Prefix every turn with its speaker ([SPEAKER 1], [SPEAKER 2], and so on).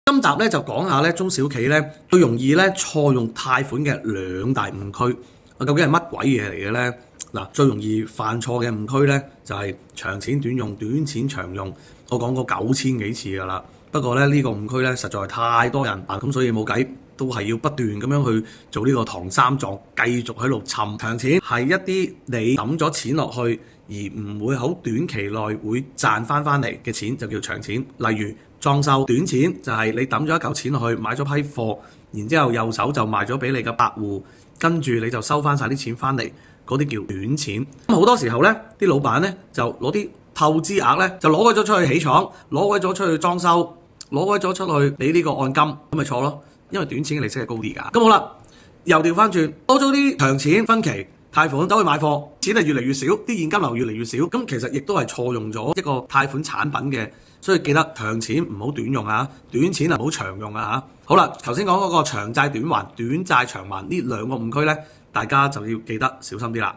[SPEAKER 1] 今集咧就講下咧中小企咧最容易咧錯用貸款嘅兩大誤區，究竟係乜鬼嘢嚟嘅咧？嗱，最容易犯錯嘅誤區咧就係長錢短用、短錢長用。我講過9000幾次㗎啦，不過咧呢個誤區咧實在太多人啊，咁所以冇計，都係要不斷咁樣去做呢個唐三藏，繼續喺度尋長錢。係一啲你抌咗錢落去而唔會好短期內會賺翻嚟嘅錢，就叫長錢。例如裝修，短錢就係你抌咗一嚿錢落去買咗批貨，然之後右手就賣咗俾你嘅客戶，跟住你就收翻晒啲錢翻嚟，嗰啲叫短錢。咁好多時候咧，啲老闆咧就攞啲透支額咧，就攞鬼咗出去起廠，攞鬼咗出去裝修，攞鬼咗出去俾呢個按金，咁咪錯咯。因為短錢嘅利息係高啲㗎。咁好啦，又調翻轉，多咗啲長錢分期貸款走去買貨，錢係越嚟越少，啲現金流越嚟越少，咁其實亦都係錯用咗一個貸款產品嘅。所以記得長錢唔好短用啊，短錢啊唔好長用啊嚇。好啦，頭先講嗰個長債短還、短債長還呢兩個誤區咧，大家就要記得小心啲啦。